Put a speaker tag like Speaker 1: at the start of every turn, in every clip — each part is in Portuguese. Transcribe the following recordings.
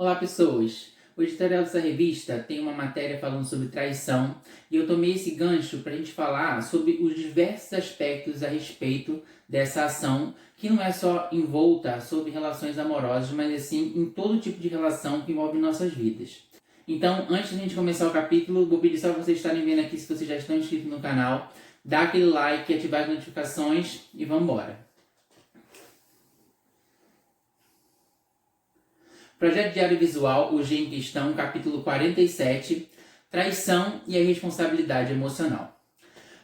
Speaker 1: Olá pessoas, o editorial dessa revista tem uma matéria falando sobre traição e eu tomei esse gancho para a gente falar sobre os diversos aspectos a respeito dessa ação que não é só envolta sobre relações amorosas, mas assim em todo tipo de relação que envolve nossas vidas. Então, antes de a gente começar o capítulo, vou pedir só para vocês estarem vendo aqui se vocês já estão inscritos no canal, dá aquele like, ativar as notificações e vamos embora. Projeto Diário Visual, o G em Questão, capítulo 47, Traição e a Responsabilidade Emocional.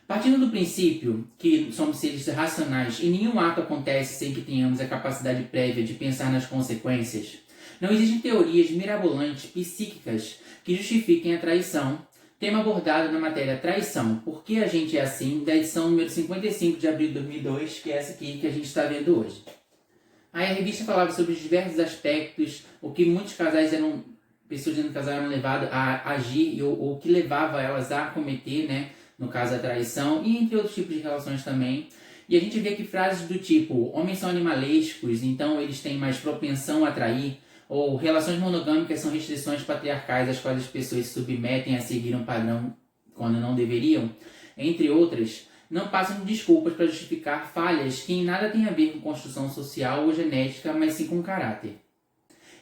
Speaker 1: Partindo do princípio que somos seres racionais e nenhum ato acontece sem que tenhamos a capacidade prévia de pensar nas consequências, não existem teorias mirabolantes psíquicas que justifiquem a traição, tema abordado na matéria Traição, Por que a gente é assim, da edição número 55 de abril de 2002, que é essa aqui que a gente está vendo hoje. Aí a revista falava sobre os diversos aspectos, o que muitos pessoas dentro do casal eram levadas a agir, ou o que levava elas a cometer, né, no caso a traição, e entre outros tipos de relações também. E a gente vê aqui frases do tipo, homens são animalescos, então eles têm mais propensão a trair, ou relações monogâmicas são restrições patriarcais às quais as pessoas se submetem a seguir um padrão quando não deveriam, entre outras. Não passam de desculpas para justificar falhas que em nada têm a ver com construção social ou genética, mas sim com caráter.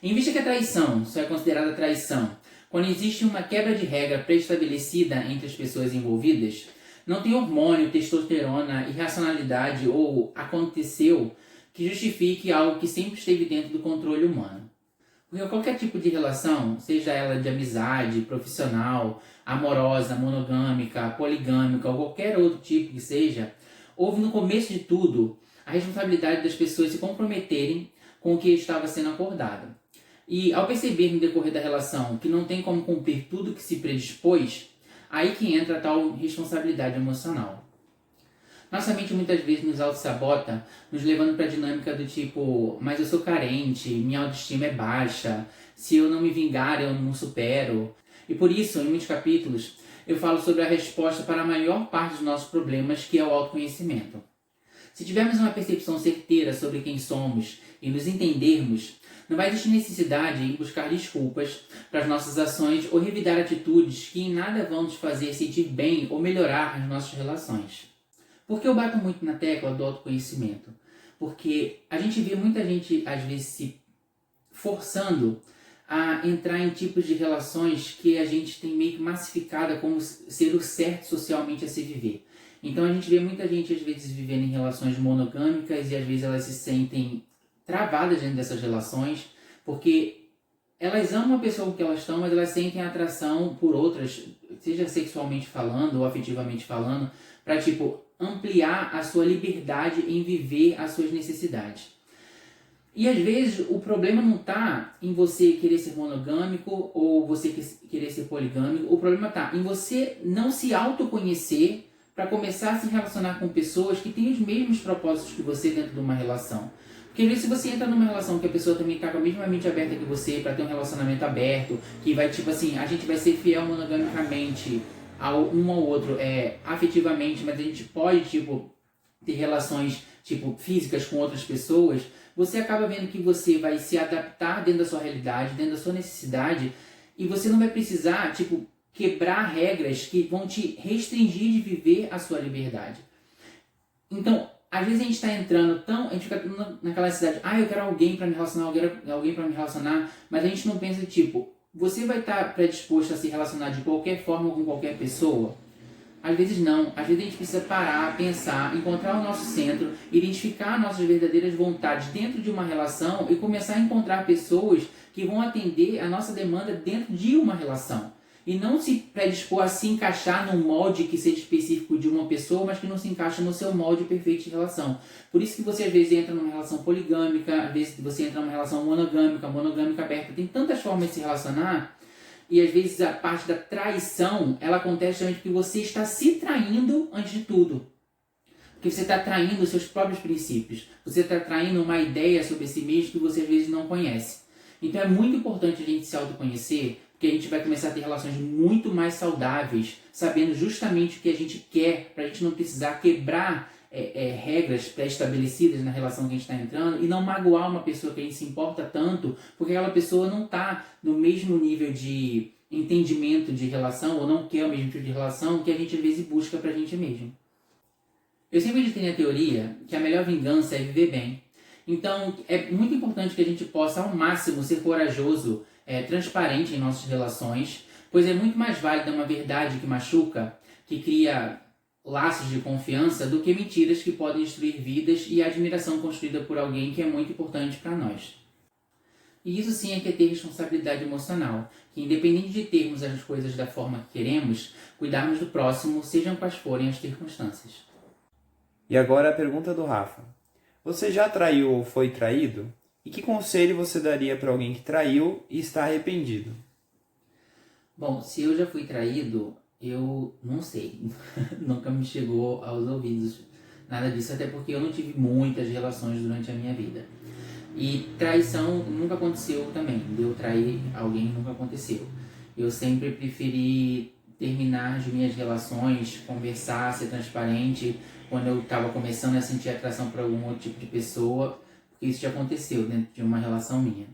Speaker 1: Em vista que a traição só é considerada traição quando existe uma quebra de regra pré-estabelecida entre as pessoas envolvidas, não tem hormônio, testosterona, irracionalidade ou aconteceu que justifique algo que sempre esteve dentro do controle humano. Porque qualquer tipo de relação, seja ela de amizade, profissional, amorosa, monogâmica, poligâmica ou qualquer outro tipo que seja, houve no começo de tudo a responsabilidade das pessoas se comprometerem com o que estava sendo acordado. E ao perceber no decorrer da relação que não tem como cumprir tudo que se predispôs, aí que entra a tal responsabilidade emocional. Nossa mente muitas vezes nos auto-sabota, nos levando para a dinâmica do tipo, mas eu sou carente, minha autoestima é baixa, se eu não me vingar eu não supero. E por isso, em muitos capítulos, eu falo sobre a resposta para a maior parte dos nossos problemas, que é o autoconhecimento. Se tivermos uma percepção certeira sobre quem somos e nos entendermos, não vai existir necessidade em buscar desculpas para as nossas ações ou revidar atitudes que em nada vão nos fazer sentir bem ou melhorar as nossas relações. Por que eu bato muito na tecla do autoconhecimento? Porque a gente vê muita gente, às vezes, se forçando a entrar em tipos de relações que a gente tem meio que massificada como ser o certo socialmente a se viver. Então a gente vê muita gente, às vezes, vivendo em relações monogâmicas e às vezes elas se sentem travadas dentro dessas relações porque elas amam a pessoa com que elas estão, mas elas sentem atração por outras, seja sexualmente falando ou afetivamente falando, para, ampliar a sua liberdade em viver as suas necessidades. E às vezes o problema não está em você querer ser monogâmico ou você querer ser poligâmico, o problema está em você não se autoconhecer para começar a se relacionar com pessoas que têm os mesmos propósitos que você dentro de uma relação. Porque às vezes se você entra numa relação que a pessoa também está com a mesma mente aberta que você, para ter um relacionamento aberto, que vai a gente vai ser fiel monogamicamente um ao outro, afetivamente, mas a gente pode, ter relações, físicas com outras pessoas, você acaba vendo que você vai se adaptar dentro da sua realidade, dentro da sua necessidade, e você não vai precisar, quebrar regras que vão te restringir de viver a sua liberdade. Então, às vezes a gente está entrando a gente fica naquela necessidade, eu quero alguém para me relacionar, eu quero alguém para me relacionar, mas a gente não pensa, você vai estar predisposto a se relacionar de qualquer forma com qualquer pessoa? Às vezes não. Às vezes a gente precisa parar, pensar, encontrar o nosso centro, identificar nossas verdadeiras vontades dentro de uma relação e começar a encontrar pessoas que vão atender a nossa demanda dentro de uma relação. E não se predispor a se encaixar num molde que seja específico de uma pessoa, mas que não se encaixa no seu molde perfeito de relação. Por isso que você às vezes entra numa relação poligâmica, às vezes você entra numa relação monogâmica aberta. Tem tantas formas de se relacionar, e às vezes a parte da traição, ela acontece justamente porque você está se traindo antes de tudo. Porque você está traindo os seus próprios princípios. Você está traindo uma ideia sobre si mesmo que você às vezes não conhece. Então é muito importante a gente se autoconhecer, porque a gente vai começar a ter relações muito mais saudáveis, sabendo justamente o que a gente quer, para a gente não precisar quebrar regras pré-estabelecidas na relação que a gente está entrando e não magoar uma pessoa que a gente se importa tanto, porque aquela pessoa não está no mesmo nível de entendimento de relação ou não quer o mesmo tipo de relação que a gente às vezes busca pra gente mesmo. Eu sempre acreditei na teoria que a melhor vingança é viver bem. Então, é muito importante que a gente possa, ao máximo, ser corajoso, transparente em nossas relações, pois é muito mais válida uma verdade que machuca, que cria laços de confiança, do que mentiras que podem destruir vidas e a admiração construída por alguém que é muito importante para nós. E isso sim é que é ter responsabilidade emocional, que independente de termos as coisas da forma que queremos, cuidarmos do próximo, sejam quais forem as circunstâncias.
Speaker 2: E agora a pergunta do Rafa. Você já traiu ou foi traído? E que conselho você daria para alguém que traiu e está arrependido?
Speaker 1: Bom, se eu já fui traído, eu não sei. Nunca me chegou aos ouvidos nada disso, até porque eu não tive muitas relações durante a minha vida. E traição nunca aconteceu também. De eu trair alguém nunca aconteceu. Eu sempre preferi terminar as minhas relações, conversar, ser transparente quando eu estava começando a sentir atração por algum outro tipo de pessoa, porque isso já aconteceu dentro de uma relação minha.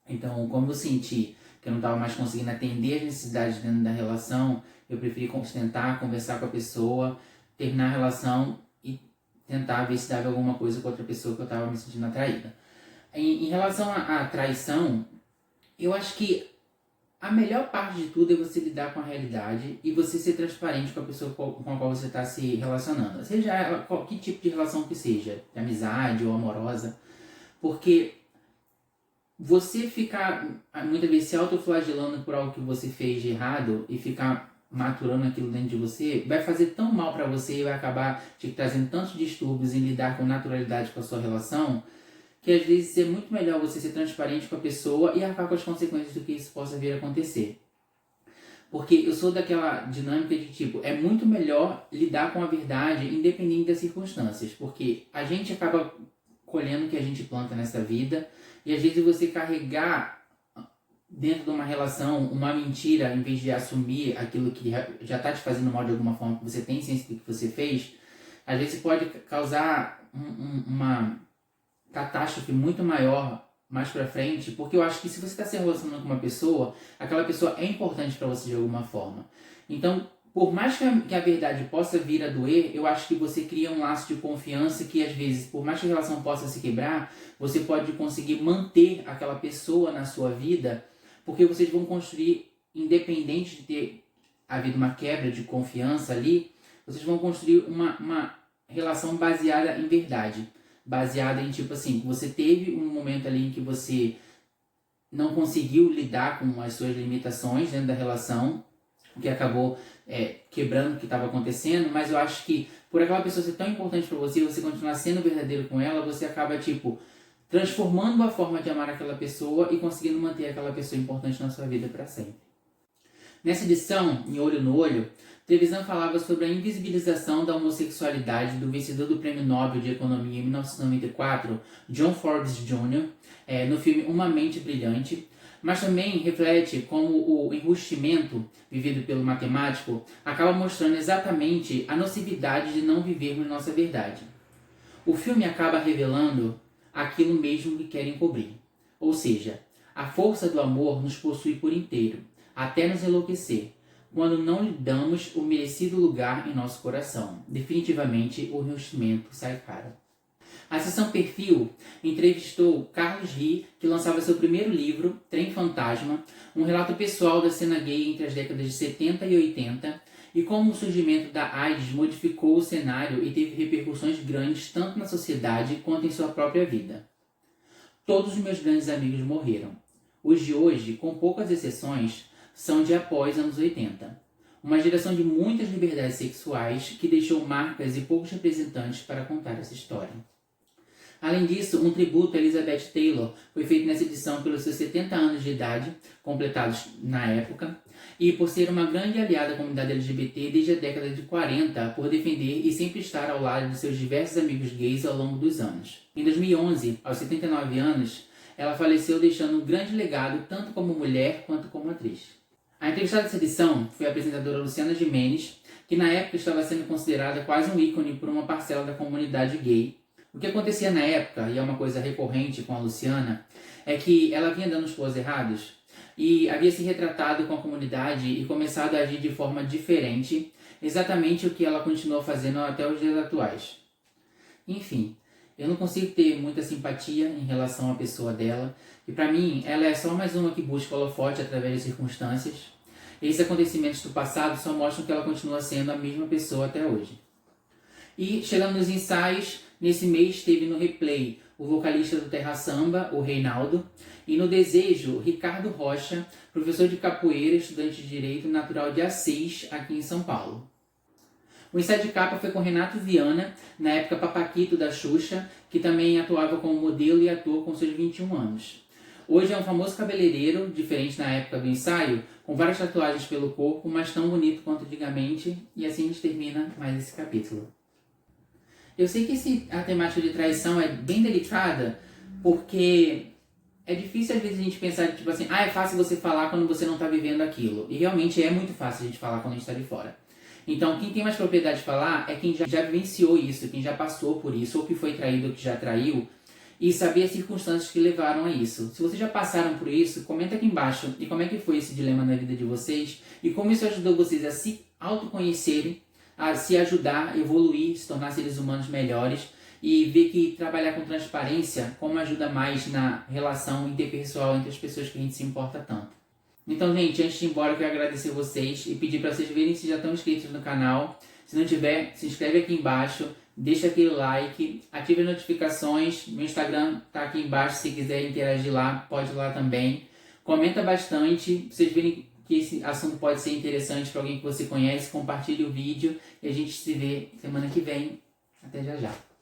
Speaker 1: Então, como eu senti que eu não estava mais conseguindo atender as necessidades dentro da relação, eu preferi tentar conversar com a pessoa, terminar a relação e tentar ver se dava alguma coisa com outra pessoa que eu estava me sentindo atraída. Em relação à traição, eu acho que a melhor parte de tudo é você lidar com a realidade e você ser transparente com a pessoa com a qual você está se relacionando. Seja ela, que tipo de relação que seja, de amizade ou amorosa. Porque você ficar, muitas vezes, se autoflagelando por algo que você fez de errado e ficar maturando aquilo dentro de você, vai fazer tão mal para você e vai acabar te trazendo tantos distúrbios em lidar com naturalidade com a sua relação, que às vezes é muito melhor você ser transparente com a pessoa e arcar com as consequências do que isso possa vir a acontecer. Porque eu sou daquela dinâmica de tipo, é muito melhor lidar com a verdade independente das circunstâncias, porque a gente acaba colhendo o que a gente planta nessa vida e às vezes você carregar dentro de uma relação uma mentira em vez de assumir aquilo que já está te fazendo mal de alguma forma, que você tem ciência do que você fez, às vezes pode causar uma catástrofe muito maior mais pra frente, porque eu acho que se você está se relacionando com uma pessoa, aquela pessoa é importante para você de alguma forma. Então, por mais que a verdade possa vir a doer, eu acho que você cria um laço de confiança que às vezes, por mais que a relação possa se quebrar, você pode conseguir manter aquela pessoa na sua vida, porque vocês vão construir, independente de ter havido uma quebra de confiança ali, vocês vão construir uma relação baseada em verdade. Baseada em tipo assim, você teve um momento ali em que você não conseguiu lidar com as suas limitações dentro da relação, que acabou quebrando o que estava acontecendo, mas eu acho que por aquela pessoa ser tão importante para você, você continuar sendo verdadeiro com ela, você acaba tipo transformando a forma de amar aquela pessoa e conseguindo manter aquela pessoa importante na sua vida para sempre. Nessa edição, em Olho no Olho, Trevisan falava sobre a invisibilização da homossexualidade do vencedor do Prêmio Nobel de Economia em 1994, John Forbes Jr., no filme Uma Mente Brilhante, mas também reflete como o enrustimento vivido pelo matemático acaba mostrando exatamente a nocividade de não vivermos nossa verdade. O filme acaba revelando aquilo mesmo que quer encobrir, ou seja, a força do amor nos possui por inteiro, até nos enlouquecer, quando não lhe damos o merecido lugar em nosso coração. Definitivamente, o enrustimento sai caro. A seção Perfil entrevistou Carlos Ri, que lançava seu primeiro livro, Trem Fantasma, um relato pessoal da cena gay entre as décadas de 70 e 80, e como o surgimento da AIDS modificou o cenário e teve repercussões grandes tanto na sociedade quanto em sua própria vida. Todos os meus grandes amigos morreram. Os de hoje, com poucas exceções, são de após anos 80. Uma geração de muitas liberdades sexuais que deixou marcas e poucos representantes para contar essa história. Além disso, um tributo a Elizabeth Taylor foi feito nessa edição pelos seus 70 anos de idade, completados na época, e por ser uma grande aliada à comunidade LGBT desde a década de 40, por defender e sempre estar ao lado de seus diversos amigos gays ao longo dos anos. Em 2011, aos 79 anos, ela faleceu deixando um grande legado tanto como mulher quanto como atriz. A entrevistada dessa edição foi a apresentadora Luciana Gimenez, que na época estava sendo considerada quase um ícone por uma parcela da comunidade gay. O que acontecia na época, e é uma coisa recorrente com a Luciana, é que ela vinha dando os pulos errados e havia se retratado com a comunidade e começado a agir de forma diferente, exatamente o que ela continuou fazendo até os dias atuais. Enfim, eu não consigo ter muita simpatia em relação à pessoa dela, e para mim ela é só mais uma que busca holofote através de circunstâncias. E esses acontecimentos do passado só mostram que ela continua sendo a mesma pessoa até hoje. E chegando nos ensaios, nesse mês teve no Replay o vocalista do Terra Samba, o Reinaldo, e no Desejo, Ricardo Rocha, professor de capoeira, estudante de Direito, natural de Assis, aqui em São Paulo. O ensaio de capa foi com Renato Viana, na época Papaquito da Xuxa, que também atuava como modelo e ator com seus 21 anos. Hoje é um famoso cabeleireiro, diferente na época do ensaio, com várias tatuagens pelo corpo, mas tão bonito quanto antigamente, e assim a gente termina mais esse capítulo. Eu sei que a temática de traição é bem delicada, porque é difícil às vezes a gente pensar, tipo assim, é fácil você falar quando você não está vivendo aquilo. E realmente é muito fácil a gente falar quando a gente está de fora. Então, quem tem mais propriedade de falar é quem já vivenciou isso, quem já passou por isso, ou que foi traído ou que já traiu, e saber as circunstâncias que levaram a isso. Se vocês já passaram por isso, comenta aqui embaixo e como é que foi esse dilema na vida de vocês e como isso ajudou vocês a se autoconhecerem, a se ajudar, a evoluir, se tornar seres humanos melhores e ver que trabalhar com transparência como ajuda mais na relação interpessoal entre as pessoas que a gente se importa tanto. Então, gente, antes de ir embora, eu quero agradecer vocês e pedir para vocês verem se já estão inscritos no canal. Se não tiver, se inscreve aqui embaixo, deixa aquele like, ative as notificações. Meu Instagram está aqui embaixo, se quiser interagir lá, pode ir lá também. Comenta bastante, pra vocês verem que esse assunto pode ser interessante para alguém que você conhece. Compartilhe o vídeo e a gente se vê semana que vem. Até já já.